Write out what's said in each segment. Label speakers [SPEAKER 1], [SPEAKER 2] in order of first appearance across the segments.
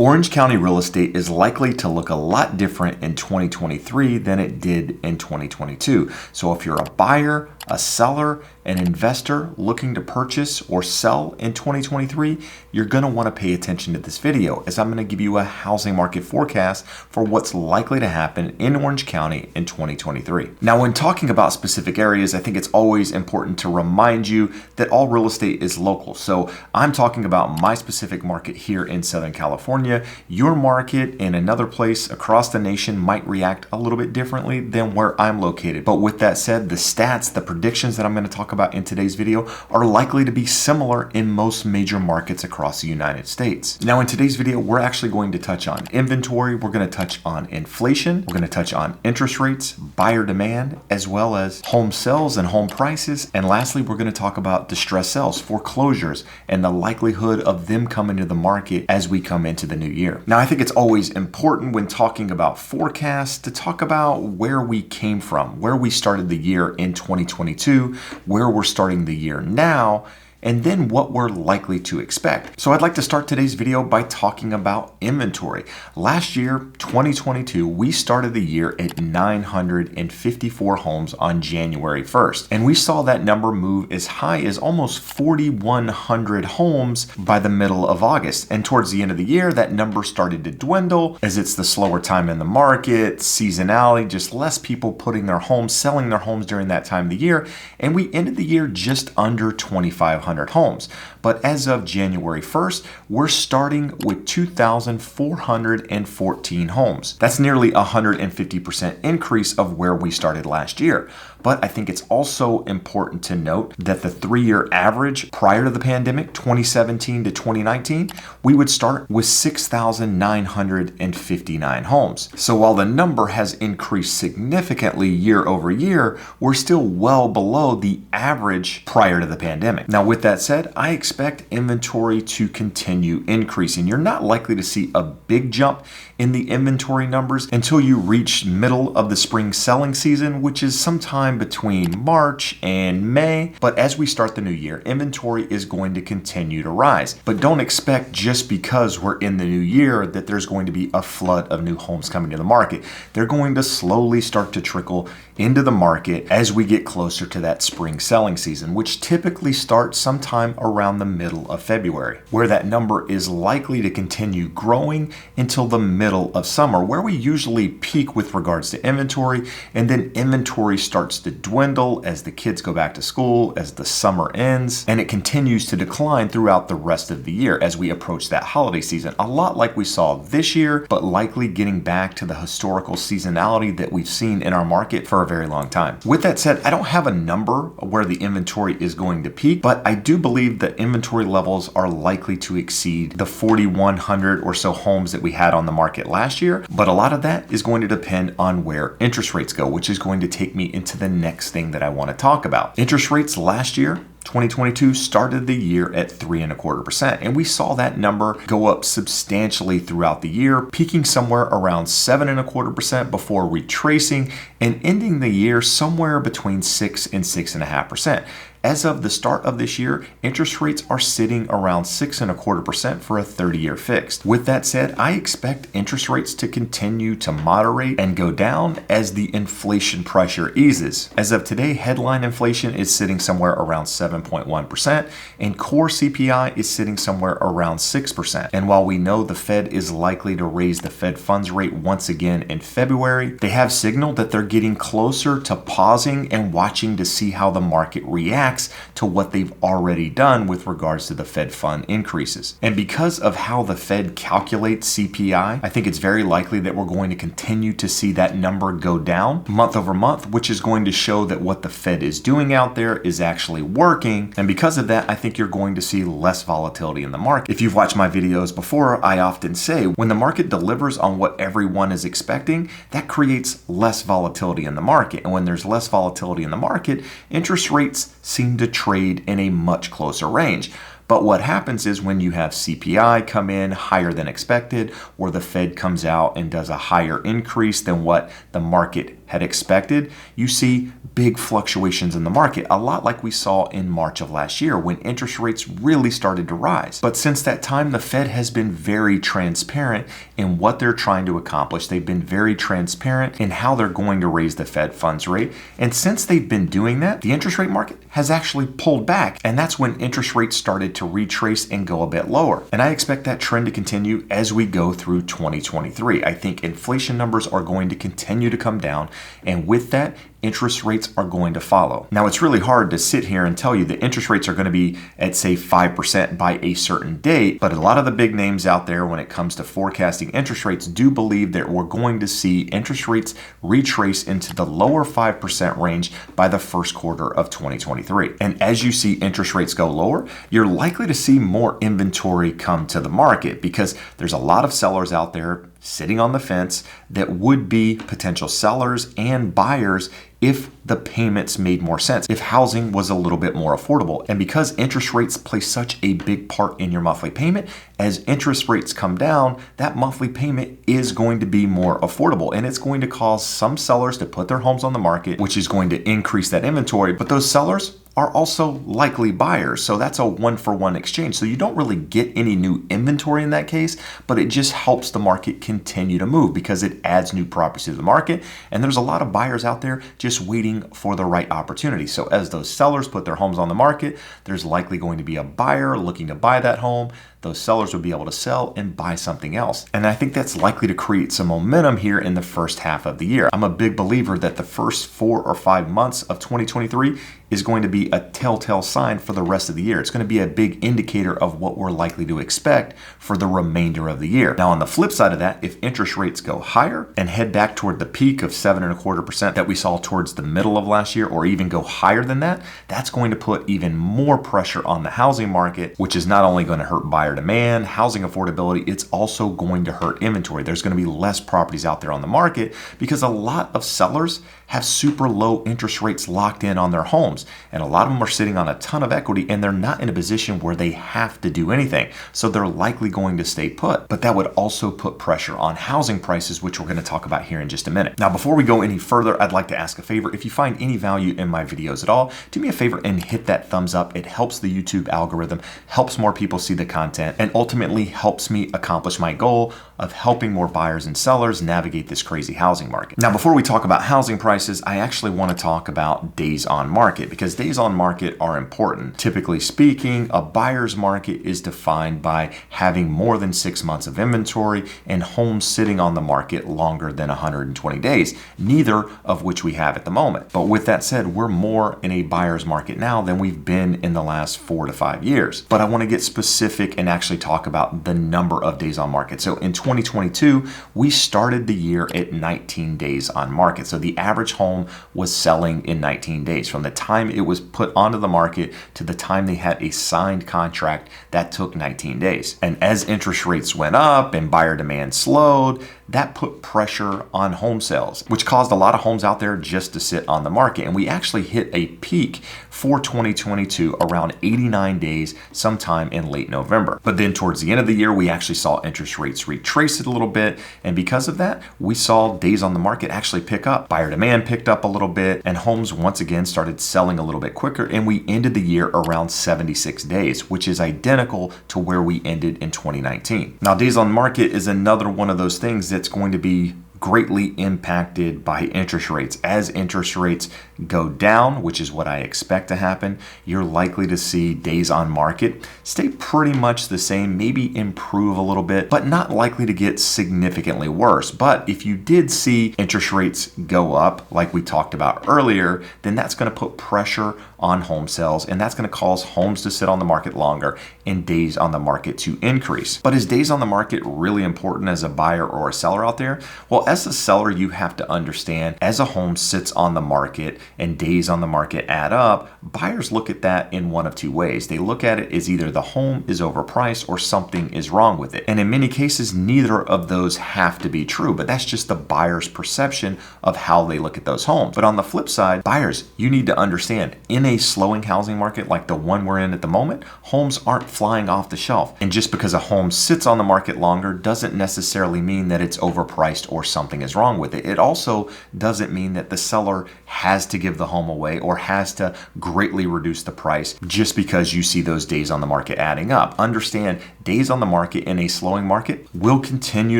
[SPEAKER 1] Orange County real estate is likely to look a lot different in 2023 than it did in 2022. So if you're a buyer, a seller, an investor looking to purchase or sell in 2023, you're going to want to pay attention to this video as I'm going to give you a housing market forecast for what's likely to happen in Orange County in 2023. Now, when talking about specific areas, I think it's always important to remind you that all real estate is local. So I'm talking about my specific market here in Southern California. Your market in another place across the nation might react a little bit differently than where I'm located. But with that said, the stats, the predictions that I'm going to talk about in today's video are likely to be similar in most major markets across the United States. Now, in today's video, we're actually going to touch on inventory, we're going to touch on inflation, we're going to touch on interest rates, buyer demand, as well as home sales and home prices. And lastly, we're going to talk about distressed sales, foreclosures, and the likelihood of them coming to the market as we come into the new year. Now, I think it's always important when talking about forecasts to talk about where we came from, where we started the year in 2022, where we're starting the year now, and then what we're likely to expect. So I'd like to start today's video by talking about inventory. Last year, 2022, we started the year at 954 homes on January 1st. And we saw that number move as high as almost 4,100 homes by the middle of August. And towards the end of the year, that number started to dwindle as it's the slower time in the market, seasonality, just less people putting their homes, selling their homes during that time of the year. And we ended the year just under 2,500 homes. But as of January 1st, we're starting with 2,414 homes. That's nearly 150% increase of where we started last year. But I think it's also important to note that the 3-year average prior to the pandemic, 2017 to 2019, we would start with 6,959 homes. So while the number has increased significantly year over year, we're still well below the average prior to the pandemic. Now, with that said, I expect inventory to continue increasing. You're not likely to see a big jump in the inventory numbers until you reach middle of the spring selling season, which is sometime between March and May. But as we start the new year, inventory is going to continue to rise. But don't expect just because we're in the new year that there's going to be a flood of new homes coming to the market. They're going to slowly start to trickle into the market as we get closer to that spring selling season, which typically starts sometime around the middle of February, where that number is likely to continue growing until the middle of summer, where we usually peak with regards to inventory, and then inventory starts to dwindle as the kids go back to school, as the summer ends, and it continues to decline throughout the rest of the year as we approach that holiday season. A lot like we saw this year, but likely getting back to the historical seasonality that we've seen in our market for a very long time. With that said, I don't have a number where the inventory is going to peak, but I do believe that inventory levels are likely to exceed the 4,100 or so homes that we had on the market last year. But a lot of that is going to depend on where interest rates go, which is going to take me into the next thing that I want to talk about. Interest rates last year, 2022, started the year at 3.25%, and we saw that number go up substantially throughout the year, peaking somewhere around 7.25% before retracing and ending the year somewhere between 6 and 6.5%. As of the start of this year, interest rates are sitting around 6.25% for a 30-year fixed. With that said, I expect interest rates to continue to moderate and go down as the inflation pressure eases. As of today, headline inflation is sitting somewhere around 7.1%, and core CPI is sitting somewhere around 6%. And while we know the Fed is likely to raise the Fed funds rate once again in February, they have signaled that they're getting closer to pausing and watching to see how the market reacts to what they've already done with regards to the Fed fund increases. And because of how the Fed calculates CPI, I think it's very likely that we're going to continue to see that number go down month over month, which is going to show that what the Fed is doing out there is actually working. And because of that, I think you're going to see less volatility in the market. If you've watched my videos before, I often say when the market delivers on what everyone is expecting, that creates less volatility in the market. And when there's less volatility in the market, interest rates seem to trade in a much closer range. But what happens is when you have CPI come in higher than expected, or the Fed comes out and does a higher increase than what the market had expected, you see big fluctuations in the market, a lot like we saw in March of last year when interest rates really started to rise. But since that time, the Fed has been very transparent in what they're trying to accomplish. They've been very transparent in how they're going to raise the Fed funds rate. And since they've been doing that, the interest rate market has actually pulled back. And that's when interest rates started to retrace and go a bit lower. And I expect that trend to continue as we go through 2023. I think inflation numbers are going to continue to come down. And with that, interest rates are going to follow. Now, it's really hard to sit here and tell you that interest rates are going to be at, say, 5% by a certain date, but a lot of the big names out there when it comes to forecasting interest rates do believe that we're going to see interest rates retrace into the lower 5% range by the first quarter of 2023. And as you see interest rates go lower, you're likely to see more inventory come to the market because there's a lot of sellers out there sitting on the fence that would be potential sellers and buyers if the payments made more sense, if housing was a little bit more affordable. And because interest rates play such a big part in your monthly payment, as interest rates come down, that monthly payment is going to be more affordable. And it's going to cause some sellers to put their homes on the market, which is going to increase that inventory. But those sellers are also likely buyers. So that's a one-for-one exchange. So you don't really get any new inventory in that case, but it just helps the market continue to move because it adds new properties to the market. And there's a lot of buyers out there just waiting for the right opportunity. So as those sellers put their homes on the market, there's likely going to be a buyer looking to buy that home. Those sellers will be able to sell and buy something else. And I think that's likely to create some momentum here in the first half of the year. I'm a big believer that the first 4 or 5 months of 2023 is going to be a telltale sign for the rest of the year. It's going to be a big indicator of what we're likely to expect for the remainder of the year. Now, on the flip side of that, if interest rates go higher and head back toward the peak of 7.25% that we saw towards the middle of last year, or even go higher than that, that's going to put even more pressure on the housing market, which is not only going to hurt buyer demand, housing affordability, it's also going to hurt inventory. There's going to be less properties out there on the market because a lot of sellers have super low interest rates locked in on their homes. And a lot of them are sitting on a ton of equity and they're not in a position where they have to do anything. So they're likely going to stay put. But that would also put pressure on housing prices, which we're going to talk about here in just a minute. Now, before we go any further, I'd like to ask a favor. If you find any value in my videos at all, do me a favor and hit that thumbs up. It helps the YouTube algorithm, helps more people see the content, and ultimately helps me accomplish my goal of helping more buyers and sellers navigate this crazy housing market. Now, before we talk about housing prices, I actually want to talk about days on market because days on market are important. Typically speaking, a buyer's market is defined by having more than 6 months of inventory and homes sitting on the market longer than 120 days, neither of which we have at the moment. But with that said, we're more in a buyer's market now than we've been in the last 4 to 5 years. But I want to get specific and actually talk about the number of days on market. So in 2022, we started the year at 19 days on market. So the average home was selling in 19 days. From the time it was put onto the market to the time they had a signed contract, that took 19 days. And as interest rates went up and buyer demand slowed, that put pressure on home sales, which caused a lot of homes out there just to sit on the market. And we actually hit a peak for 2022 around 89 days sometime in late November. But then towards the end of the year, we actually saw interest rates retrace it a little bit. And because of that, we saw days on the market actually pick up. Buyer demand picked up a little bit and homes once again started selling a little bit quicker. And we ended the year around 76 days, which is identical to where we ended in 2019. Now, days on market is another one of those things that's going to be greatly impacted by interest rates. As interest rates go down, which is what I expect to happen, you're likely to see days on market stay pretty much the same, maybe improve a little bit, but not likely to get significantly worse. But if you did see interest rates go up, like we talked about earlier, then that's going to put pressure on home sales, and that's going to cause homes to sit on the market longer and days on the market to increase. But is days on the market really important as a buyer or a seller out there? Well, as a seller, you have to understand as a home sits on the market, and days on the market add up, buyers look at that in one of two ways. They look at it as either the home is overpriced or something is wrong with it. And in many cases, neither of those have to be true, but that's just the buyer's perception of how they look at those homes. But on the flip side, buyers, you need to understand, in a slowing housing market like the one we're in at the moment, homes aren't flying off the shelf. And just because a home sits on the market longer doesn't necessarily mean that it's overpriced or something is wrong with it. It also doesn't mean that the seller has to give the home away or has to greatly reduce the price just because you see those days on the market adding up. Understand, days on the market in a slowing market will continue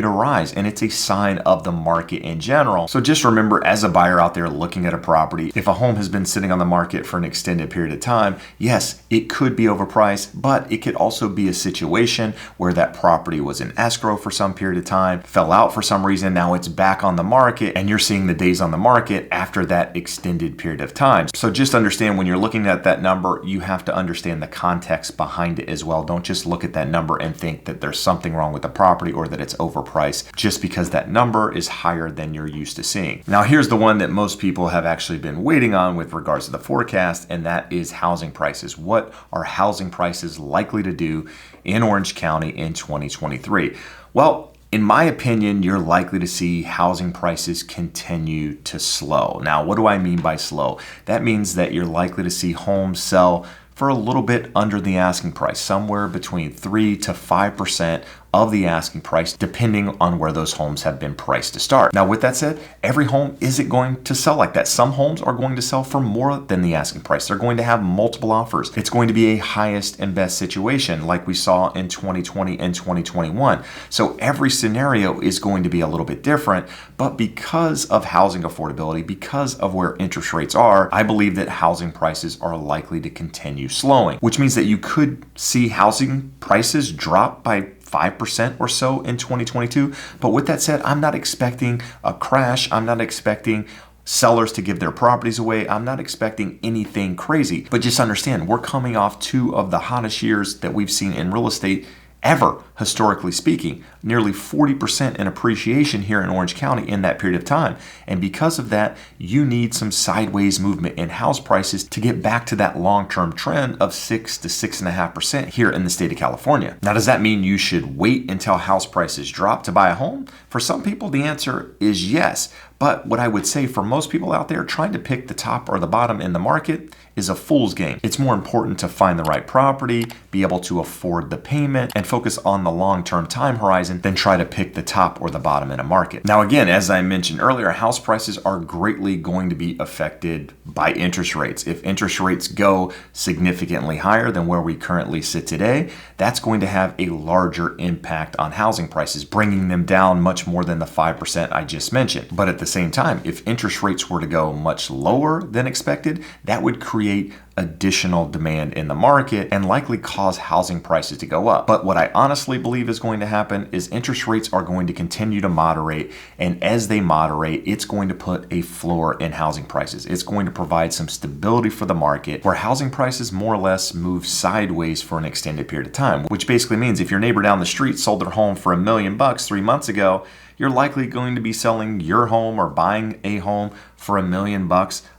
[SPEAKER 1] to rise, and it's a sign of the market in general. So just remember, as a buyer out there looking at a property, if a home has been sitting on the market for an extended period of time, yes, it could be overpriced, but it could also be a situation where that property was in escrow for some period of time, fell out for some reason, now it's back on the market, and you're seeing the days on the market after that extended period of time. So just understand, when you're looking at that number, you have to understand the context behind it as well. Don't just look at that number and think that there's something wrong with the property or that it's overpriced just because that number is higher than you're used to seeing. Now, here's the one that most people have actually been waiting on with regards to the forecast, and that is housing prices. What are housing prices likely to do in Orange County in 2023? Well, in my opinion, you're likely to see housing prices continue to slow. Now, what do I mean by slow? That means that you're likely to see homes sell for a little bit under the asking price, somewhere between 3 to 5% of the asking price, depending on where those homes have been priced to start. Now, with that said, every home isn't going to sell like that. Some homes are going to sell for more than the asking price. They're going to have multiple offers. It's going to be a highest and best situation like we saw in 2020 and 2021. So every scenario is going to be a little bit different, but because of housing affordability, because of where interest rates are, I believe that housing prices are likely to continue slowing, which means that you could see housing prices drop by 5% or so in 2022. But with that said, I'm not expecting a crash. I'm not expecting sellers to give their properties away. I'm not expecting anything crazy. But just understand, we're coming off two of the hottest years that we've seen in real estate ever, historically speaking. Nearly 40% in appreciation here in Orange County in that period of time. And because of that, you need some sideways movement in house prices to get back to that long-term trend of 6 to 6.5% here in the state of California. Now, does that mean you should wait until house prices drop to buy a home? For some people, the answer is yes. But what I would say for most people out there, trying to pick the top or the bottom in the market is a fool's game. It's more important to find the right property, be able to afford the payment, and focus on the long-term time horizon than try to pick the top or the bottom in a market. Now, again, as I mentioned earlier, house prices are greatly going to be affected by interest rates. If interest rates go significantly higher than where we currently sit today, that's going to have a larger impact on housing prices, bringing them down much more than the 5% I just mentioned. But at the same time, if interest rates were to go much lower than expected, that would create additional demand in the market and likely cause housing prices to go up. But what I honestly believe is going to happen is interest rates are going to continue to moderate, and as they moderate, it's going to put a floor in housing prices. It's going to provide some stability for the market where housing prices more or less move sideways for an extended period of time, which basically means if your neighbor down the street sold their home for $1 million 3 months ago, you're likely going to be selling your home or buying a home for $1 million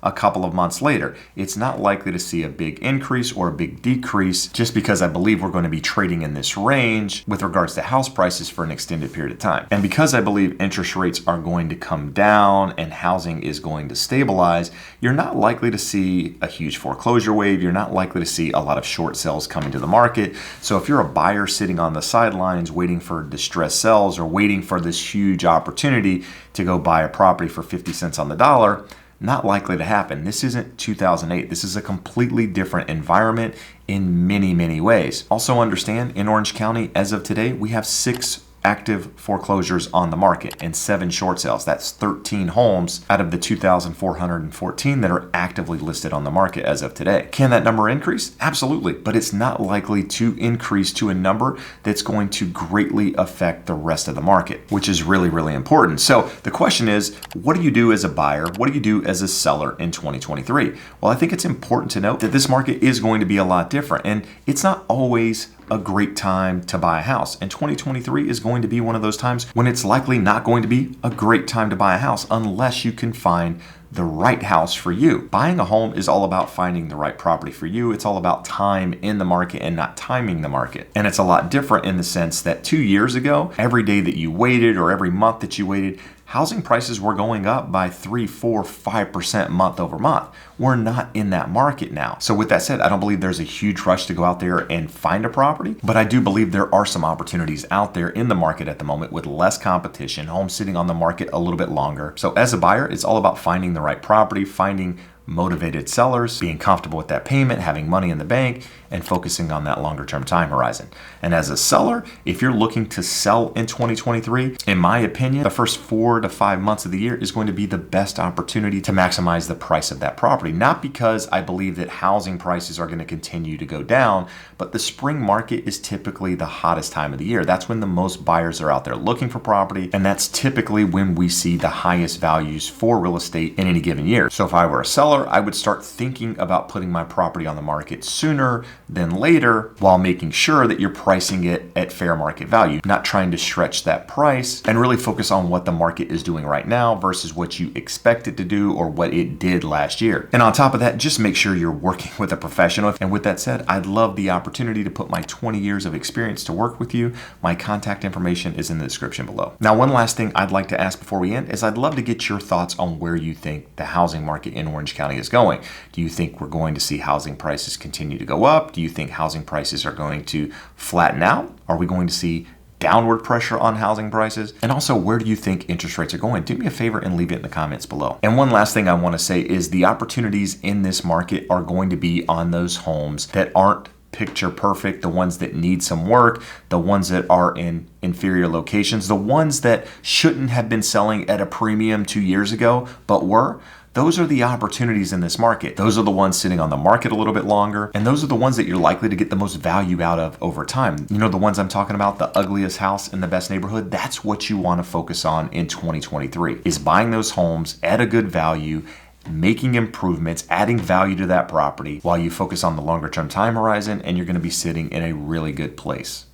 [SPEAKER 1] a couple of months later. It's not likely to see a big increase or a big decrease just because I believe we're going to be trading in this range with regards to house prices for an extended period of time. And because I believe interest rates are going to come down and housing is going to stabilize, you're not likely to see a huge foreclosure wave. You're not likely to see a lot of short sales coming to the market. So if you're a buyer sitting on the sidelines waiting for distressed sales or waiting for this huge opportunity to go buy a property for 50 cents on the dollar, not likely to happen. This isn't 2008. This is a completely different environment in many, many ways. Also understand, in Orange County, as of today, we have 6 active foreclosures on the market and 7 short sales. That's 13 homes out of the 2,414 that are actively listed on the market as of today. Can that number increase? Absolutely, but it's not likely to increase to a number that's going to greatly affect the rest of the market, which is really, really important. So the question is, what do you do as a buyer? What do you do as a seller in 2023? Well, I think it's important to note that this market is going to be a lot different, and it's not always a great time to buy a house. And 2023 is going to be one of those times when it's likely not going to be a great time to buy a house unless you can find the right house for you. Buying a home is all about finding the right property for you. It's all about time in the market and not timing the market. And it's a lot different in the sense that 2 years ago, every day that you waited or every month that you waited, housing prices were going up by 3, 4, 5% month over month. We're not in that market now. So with that said, I don't believe there's a huge rush to go out there and find a property, but I do believe there are some opportunities out there in the market at the moment with less competition, homes sitting on the market a little bit longer. So as a buyer, it's all about finding the right property, finding motivated sellers, being comfortable with that payment, having money in the bank, and focusing on that longer term time horizon. And as a seller, if you're looking to sell in 2023, in my opinion, the first 4 to 5 months of the year is going to be the best opportunity to maximize the price of that property. Not because I believe that housing prices are going to continue to go down, but the spring market is typically the hottest time of the year. That's when the most buyers are out there looking for property, and that's typically when we see the highest values for real estate in any given year. So if I were a seller, I would start thinking about putting my property on the market sooner than later, while making sure that you're pricing it at fair market value, not trying to stretch that price, and really focus on what the market is doing right now versus what you expect it to do or what it did last year. And on top of that, just make sure you're working with a professional. And with that said, I'd love the opportunity to put my 20 years of experience to work with you. My contact information is in the description below. Now, one last thing I'd like to ask before we end is I'd love to get your thoughts on where you think the housing market in Orange County is going. Do you think we're going to see housing prices continue to go up? Do you think housing prices are going to flatten out? Are we going to see downward pressure on housing prices? And also, where do you think interest rates are going? Do me a favor and leave it in the comments below. And one last thing I want to say is the opportunities in this market are going to be on those homes that aren't picture perfect, the ones that need some work, the ones that are in inferior locations, the ones that shouldn't have been selling at a premium 2 years ago, but were. Those are the opportunities in this market. Those are the ones sitting on the market a little bit longer. And those are the ones that you're likely to get the most value out of over time. You know, the ones I'm talking about, the ugliest house in the best neighborhood, that's what you want to focus on in 2023, is buying those homes at a good value, making improvements, adding value to that property while you focus on the longer term time horizon, and you're going to be sitting in a really good place.